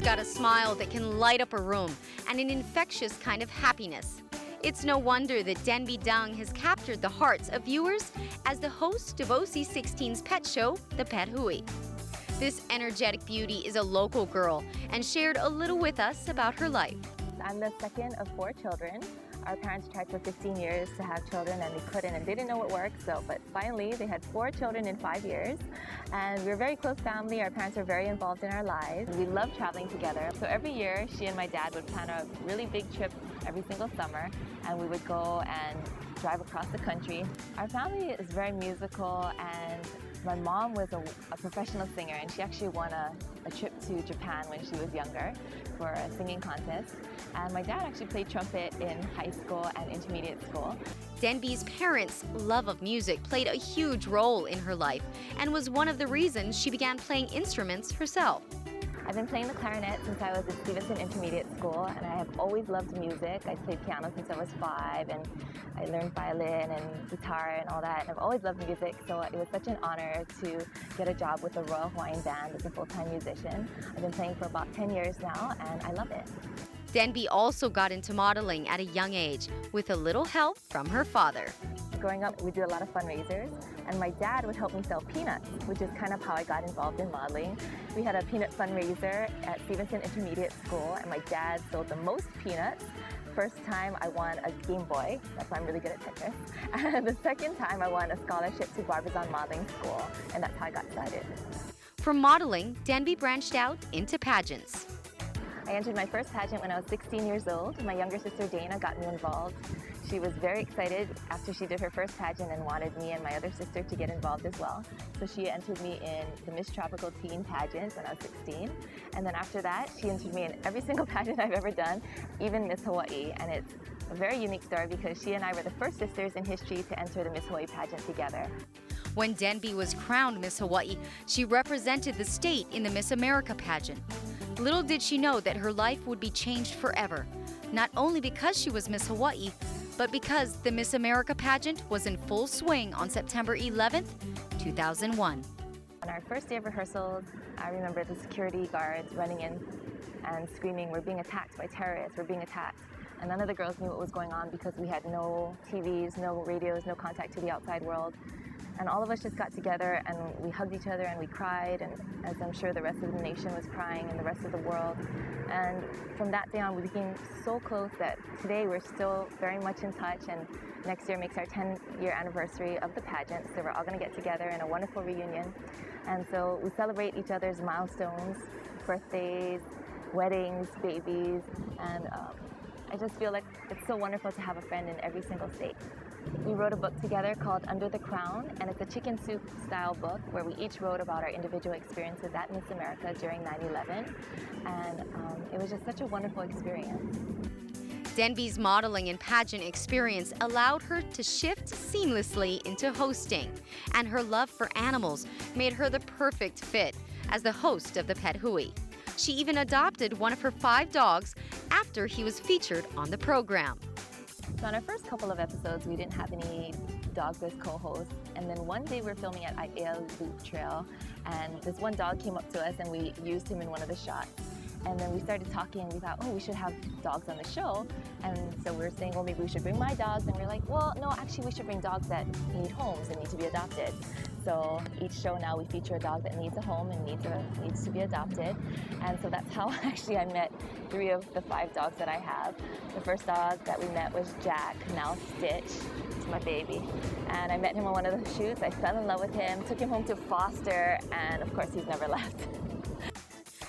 got a smile that can light up a room and an infectious kind of happiness. It's no wonder that Denby Dung has captured the hearts of viewers as the host of OC16's pet show, the Pet Hui. This energetic beauty is a local girl and shared a little with us about her life. I'm the second of 4 children. Our parents tried for 15 years to have children and they couldn't and didn't know what worked, but finally they had 4 children in 5 years. And we're a very close family. Our parents are very involved in our lives. We love traveling together. So every year she and my dad would plan a really big trip every single summer, and we would go and drive across the country. Our family is very musical, and my mom was a professional singer, and she actually won a trip to Japan when she was younger for a singing contest. And my dad actually played trumpet in high school and intermediate school. Denby's parents' love of music played a huge role in her life and was one of the reasons she began playing instruments herself. I've been playing the clarinet since I was at Stevenson Intermediate School, and I have always loved music. I played piano since I was 5, and I learned violin and guitar and all that, and I've always loved music, so it was such an honor to get a job with the Royal Hawaiian Band as a full-time musician. I've been playing for about 10 years now, and I love it. Denby also got into modeling at a young age with a little help from her father. Growing up, we did a lot of fundraisers, and my dad would help me sell peanuts, which is kind of how I got involved in modeling. We had a peanut fundraiser at Stevenson Intermediate School, and my dad sold the most peanuts. First time I won a Game Boy, that's why I'm really good at Tetris. And the second time I won a scholarship to Barbizon Modeling School, and that's how I got started. From modeling, Denby branched out into pageants. I entered my first pageant when I was 16 years old. My younger sister Dana got me involved. She was very excited after she did her first pageant and wanted me and my other sister to get involved as well. So she entered me in the Miss Tropical Teen pageant when I was 16. And then after that, she entered me in every single pageant I've ever done, even Miss Hawaii. And it's a very unique story because she and I were the first sisters in history to enter the Miss Hawaii pageant together. When Denby was crowned Miss Hawaii, she represented the state in the Miss America pageant. Little did she know that her life would be changed forever, not only because she was Miss Hawaii, but because the Miss America pageant was in full swing on September 11th, 2001. On our first day of rehearsals, I remember the security guards running in and screaming, "We're being attacked by terrorists, we're being attacked." And none of the girls knew what was going on because we had no TVs, no radios, no contact to the outside world. And all of us just got together and we hugged each other and we cried, and as I'm sure the rest of the nation was crying and the rest of the world. And from that day on, we became so close that today we're still very much in touch, and next year makes our 10-year anniversary of the pageant, so we're all going to get together in a wonderful reunion. And so we celebrate each other's milestones, birthdays, weddings, babies, and I just feel like it's so wonderful to have a friend in every single state. We wrote a book together called Under the Crown, and it's a chicken soup style book where we each wrote about our individual experiences at Miss America during 9/11, and it was just such a wonderful experience. Denby's modeling and pageant experience allowed her to shift seamlessly into hosting, and her love for animals made her the perfect fit as the host of the Pet Hui. She even adopted one of her 5 dogs after he was featured on the program. So on our first couple of episodes, we didn't have any dogs as co-hosts, and then one day we were filming at Aiel Loop Trail, and this one dog came up to us and we used him in one of the shots. And then we started talking and we thought, oh, we should have dogs on the show. And so we were saying, well, maybe we should bring my dogs. And we were like, well, no, actually we should bring dogs that need homes and need to be adopted. So each show now we feature a dog that needs a home and needs to be adopted. And so that's how actually I met 3 of the 5 dogs that I have. The first dog that we met was Jack, now Stitch. It's my baby. And I met him on one of the shoots. I fell in love with him, took him home to foster, and of course he's never left.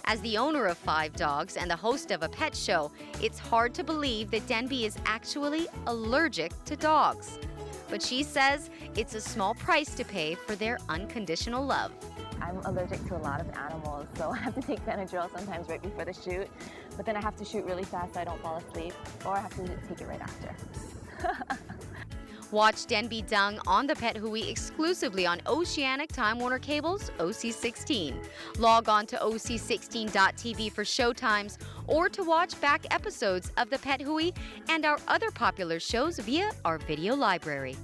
As the owner of 5 dogs and the host of a pet show, it's hard to believe that Denby is actually allergic to dogs. But she says it's a small price to pay for their unconditional love. I'm allergic to a lot of animals, so I have to take Benadryl sometimes right before the shoot, but then I have to shoot really fast so I don't fall asleep, or I have to take it right after. Watch Denby Dung on the Pet Hui exclusively on Oceanic Time Warner Cable's OC16. Log on to OC16.tv for showtimes or to watch back episodes of the Pet Hui and our other popular shows via our video library.